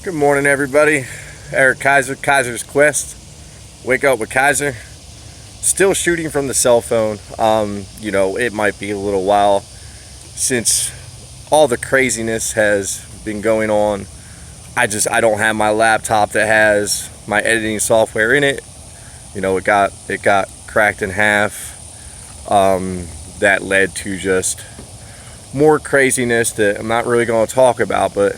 Good morning, everybody. Eric Kaiser, Kaiser's Quest. Wake up with Kaiser. Still shooting from the cell phone. It might be a little while since all the craziness has been going on. I don't have my laptop that has my editing software in it. It got cracked in half. That led to just more craziness that I'm not really going to talk about, but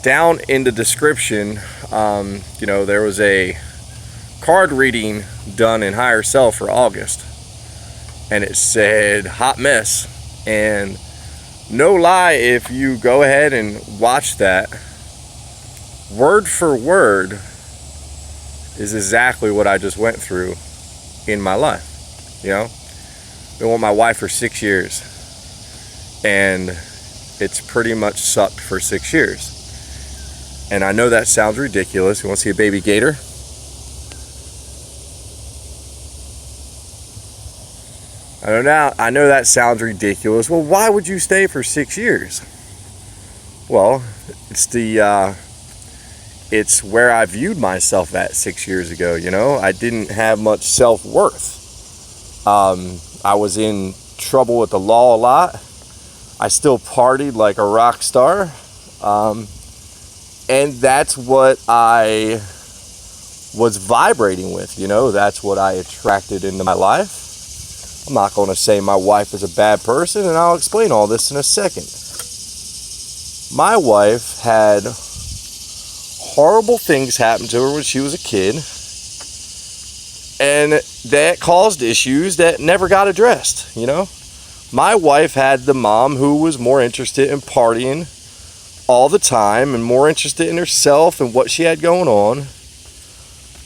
down in the description, there was a card reading done in Higher Self for August, and it said hot mess. And no lie, if you go ahead and watch that, word for word is exactly what I just went through in my life. Been with my wife for 6 years, and it's pretty much sucked for 6 years. And I know that sounds ridiculous. You want to see a baby gator? I know that sounds ridiculous. Well, why would you stay for 6 years? Well, it's where I viewed myself at 6 years ago. I didn't have much self-worth. I was in trouble with the law a lot. I still partied like a rock star. And that's what I was vibrating with, that's what I attracted into my life. I'm not going to say my wife is a bad person, and I'll explain all this in a second. My wife had horrible things happen to her when she was a kid, and that caused issues that never got addressed, My wife had the mom who was more interested in partying all the time and more interested in herself and what she had going on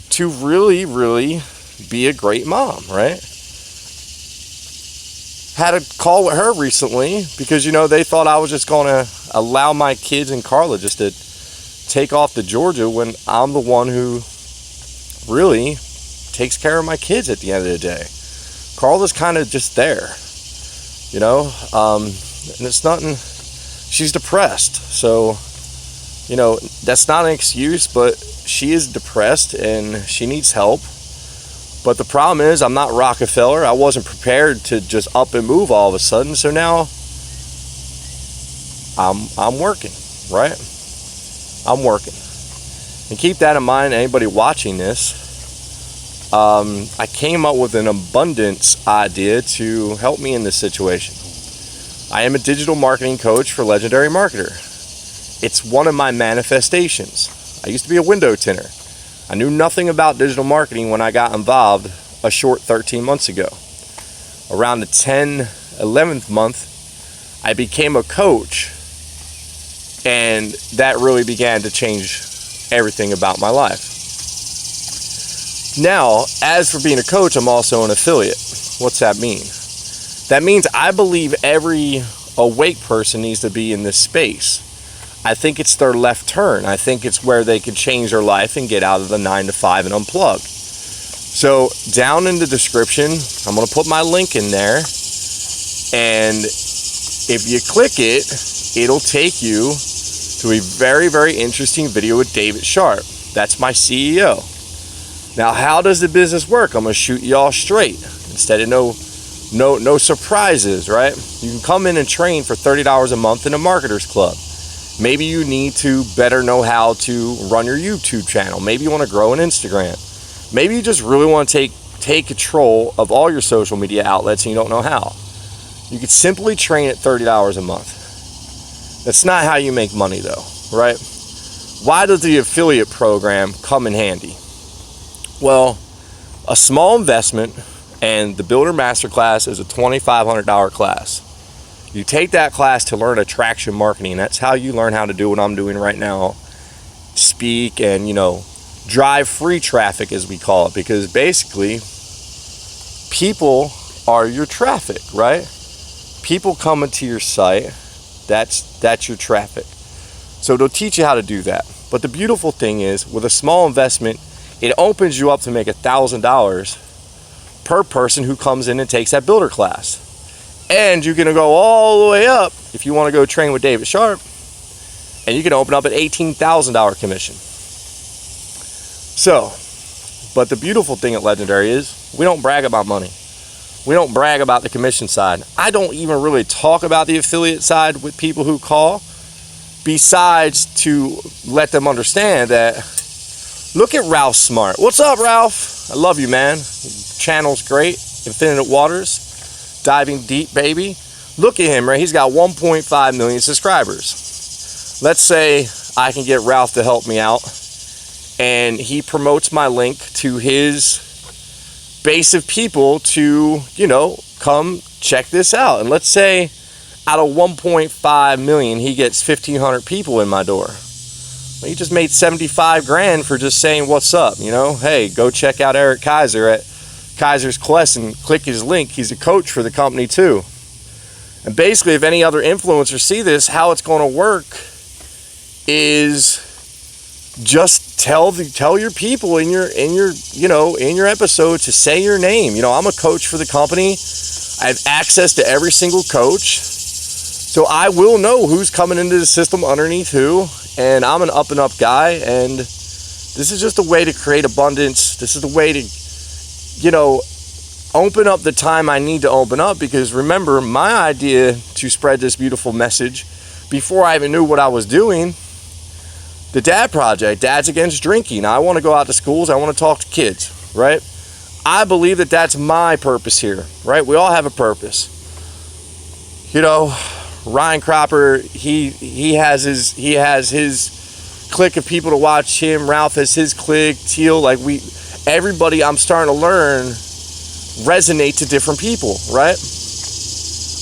to really, really be a great mom, right? Had a call with her recently because, they thought I was just going to allow my kids and Carla just to take off to Georgia when I'm the one who really takes care of my kids at the end of the day. Carla's kind of just there, and it's nothing. She's depressed, so that's not an excuse, but she is depressed and she needs help. But the problem is I'm not Rockefeller. I wasn't prepared to just up and move all of a sudden, so now I'm working, right? I'm working. And keep that in mind, anybody watching this. I came up with an abundance idea to help me in this situation. I am a digital marketing coach for Legendary Marketer. It's one of my manifestations. I used to be a window tinner. I knew nothing about digital marketing when I got involved a short 13 months ago. Around the 11th month, I became a coach, and that really began to change everything about my life. Now, as for being a coach, I'm also an affiliate. What's that mean? That means I believe every awake person needs to be in this space. I think it's their left turn. I think it's where they can change their life and get out of the 9 to 5 and unplug. So down in the description, I'm going to put my link in there. And if you click it, it'll take you to a very, very interesting video with David Sharp. That's my CEO. Now, how does the business work? I'm going to shoot y'all straight instead of no surprises, right? You can come in and train for $30 a month in a marketer's club. Maybe you need to better know how to run your YouTube channel. Maybe you want to grow an Instagram. Maybe you just really want to take control of all your social media outlets and you don't know how. You could simply train at $30 a month. That's not how you make money though, right? Why does the affiliate program come in handy? Well, a small investment, and the Builder Masterclass is a $2,500 class. You take that class to learn attraction marketing. That's how you learn how to do what I'm doing right now. Speak and, drive free traffic, as we call it, because basically people are your traffic, right? People coming to your site, that's your traffic. So they'll teach you how to do that. But the beautiful thing is, with a small investment, it opens you up to make $1,000 per person who comes in and takes that builder class. And you're going to go all the way up if you want to go train with David Sharp. And you can open up an $18,000 commission. So, but the beautiful thing at Legendary is we don't brag about money. We don't brag about the commission side. I don't even really talk about the affiliate side with people who call, besides to let them understand that, look at Ralph Smart. What's up, Ralph? I love you, man. Channel's great. Infinite Waters. Diving deep, baby. Look at him, right? He's got 1.5 million subscribers. Let's say I can get Ralph to help me out, and he promotes my link to his base of people to, come check this out. And let's say out of 1.5 million, he gets 1,500 people in my door. Well, he just made 75 grand for just saying what's up, Hey, go check out Eric Kaiser at Kaiser's Quest and click his link. He's a coach for the company too. And basically, if any other influencers see this, how it's going to work is just tell your people in your episode to say your name. I'm a coach for the company. I have access to every single coach, so I will know who's coming into the system underneath who. And I'm an up and up guy, and this is just a way to create abundance. This is the way to, open up the time I need to open up, because remember, my idea to spread this beautiful message before I even knew what I was doing, the Dad Project, Dads Against Drinking. I want to go out to schools. I want to talk to kids, right? I believe that that's my purpose here, right? We all have a purpose. Ryan Cropper, he has his clique of people to watch him. Ralph has his clique. Teal, everybody I'm starting to learn resonate to different people, right?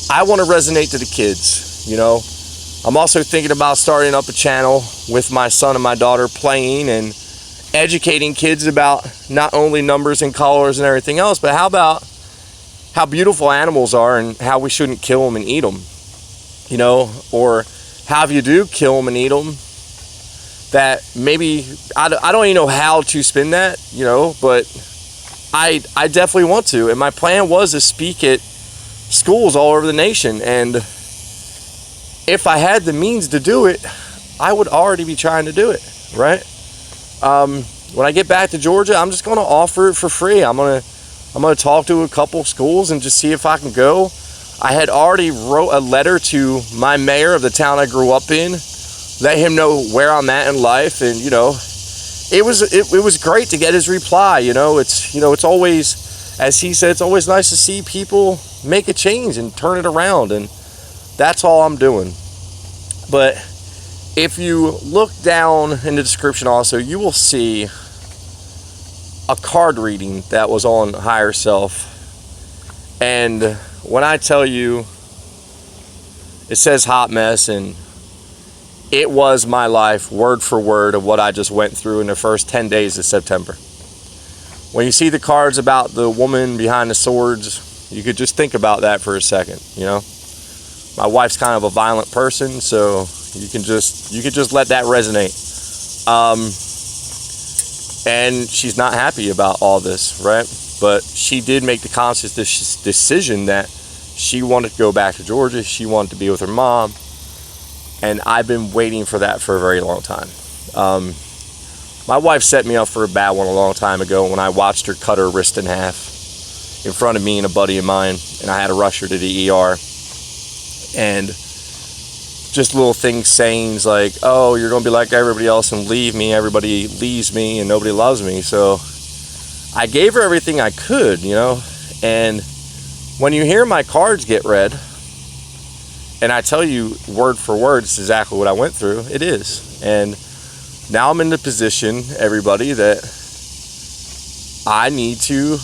I want to resonate to the kids, I'm also thinking about starting up a channel with my son and my daughter, playing and educating kids about not only numbers and colors and everything else, but how about how beautiful animals are and how we shouldn't kill them and eat them, or how if you do kill them and eat them, that maybe, I don't even know how to spin that, but I definitely want to. And my plan was to speak at schools all over the nation, and if I had the means to do it, I would already be trying to do it, right? When I get back to Georgia, I'm just going to offer it for free. I'm going to talk to a couple schools and just see if I can go. I had already wrote a letter to my mayor of the town I grew up in, let him know where I'm at in life, and it was great to get his reply. It's always, as he said, it's always nice to see people make a change and turn it around, and that's all I'm doing. But if you look down in the description also, you will see a card reading that was on Higher Self. And when I tell you, it says hot mess, and it was my life, word for word, of what I just went through in the first 10 days of September. When you see the cards about the woman behind the swords, you could just think about that for a second, My wife's kind of a violent person, so you can just let that resonate. And she's not happy about all this, right? But she did make the conscious decision that she wanted to go back to Georgia. She wanted to be with her mom. And I've been waiting for that for a very long time. My wife set me up for a bad one a long time ago when I watched her cut her wrist in half in front of me and a buddy of mine, and I had to rush her to the ER. And just little things, sayings like, oh, you're going to be like everybody else and leave me. Everybody leaves me and nobody loves me. So I gave her everything I could, And when you hear my cards get read, and I tell you word for word, it's exactly what I went through. It is. And now I'm in the position, everybody, that I need to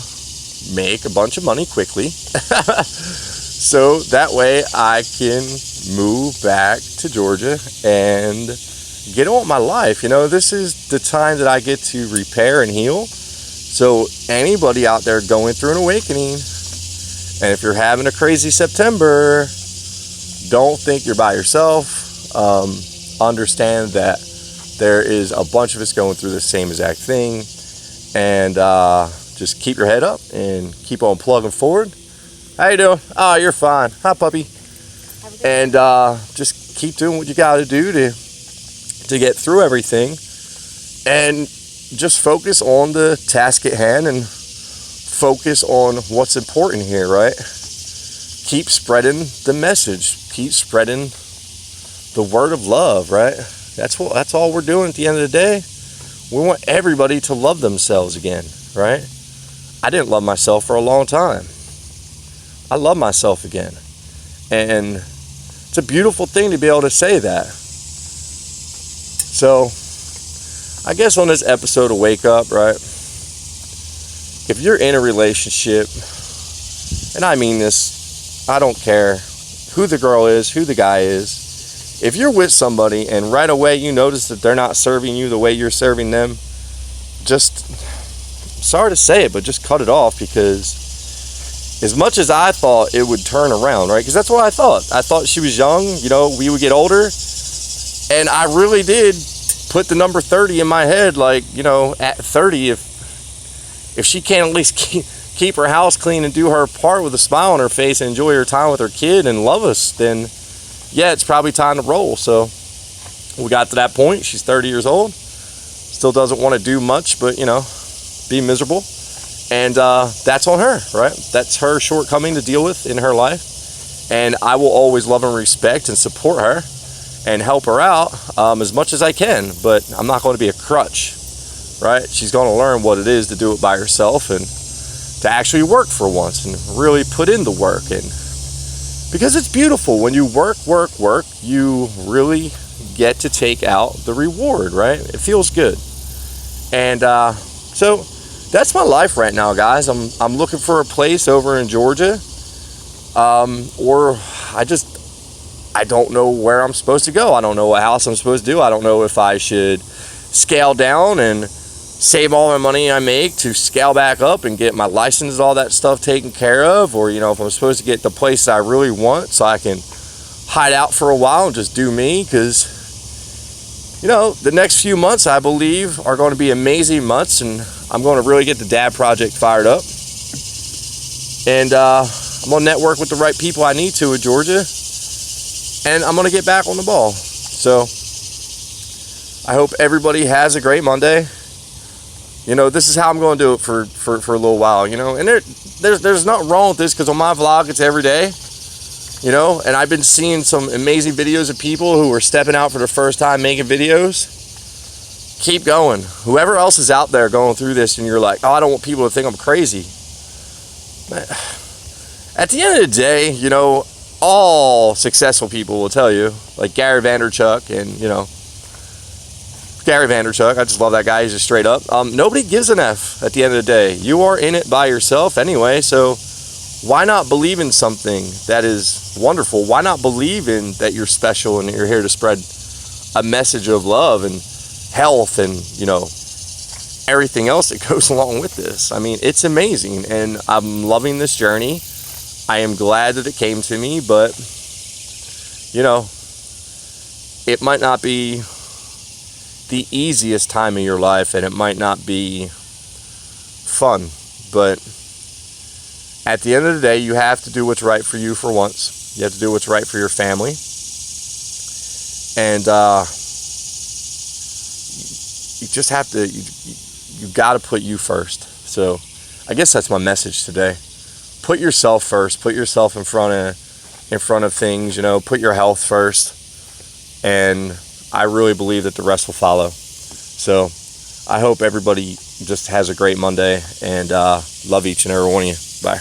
make a bunch of money quickly. So that way I can move back to Georgia and get on with my life. This is the time that I get to repair and heal. So anybody out there going through an awakening, and if you're having a crazy September, don't think you're by yourself. Understand that there is a bunch of us going through the same exact thing. And just keep your head up and keep on plugging forward. How you doing? Oh, you're fine. Hi, puppy. And just keep doing what you got to do to to get through everything and just focus on the task at hand and focus on what's important here, right? Keep spreading the message. Keep spreading the word of love, right? That's all we're doing at the end of the day. We want everybody to love themselves again, right? I didn't love myself for a long time. I love myself again. And it's a beautiful thing to be able to say that. So, I guess on this episode of Wake Up, right? If you're in a relationship, and I mean this, I don't care who the girl is, who the guy is. If you're with somebody and right away you notice that they're not serving you the way you're serving them, just, sorry to say it, but just cut it off, because as much as I thought it would turn around, right? Because that's what I thought. I thought she was young, we would get older. And I really did put the number 30 in my head, like, at 30, if she can't at least keep her house clean and do her part with a smile on her face and enjoy her time with her kid and love us, then yeah, it's probably time to roll. So we got to that point. She's 30 years old, still doesn't want to do much but be miserable, and that's on her, right? That's her shortcoming to deal with in her life, and I will always love and respect and support her and help her out as much as I can, but I'm not going to be a crutch, right? She's going to learn what it is to do it by herself and to actually work for once and really put in the work. And because it's beautiful when you work, you really get to take out the reward, right? It feels good. And so that's my life right now, guys. I'm looking for a place over in Georgia, or I don't know where I'm supposed to go. I don't know what house I'm supposed to do. I don't know if I should scale down and save all my money I make to scale back up and get my license, all that stuff taken care of, or if I'm supposed to get the place I really want so I can hide out for a while and just do me, because the next few months I believe are going to be amazing months, and I'm going to really get the Dad Project fired up, and I'm going to network with the right people I need to in Georgia, and I'm going to get back on the ball. So I hope everybody has a great Monday. This is how I'm going to do it for a little while, and there's nothing wrong with this, because on my vlog it's every day, and I've been seeing some amazing videos of people who are stepping out for the first time making videos. Keep going. Whoever else is out there going through this and you're like, oh, I don't want people to think I'm crazy. At the end of the day, all successful people will tell you, like Gary Vaynerchuk, and Gary Vaynerchuk, I just love that guy. He's just straight up. Nobody gives an F at the end of the day. You are in it by yourself anyway, so why not believe in something that is wonderful? Why not believe in that you're special and you're here to spread a message of love and health and, everything else that goes along with this? I mean, it's amazing, and I'm loving this journey. I am glad that it came to me, but, it might not be the easiest time of your life, and it might not be fun, but at the end of the day, you have to do what's right for you for once. You have to do what's right for your family, and you just have to, you got to put you first. So I guess that's my message today. Put yourself first. Put yourself in front of things, put your health first, and I really believe that the rest will follow. So I hope everybody just has a great Monday, and love each and every one of you. Bye.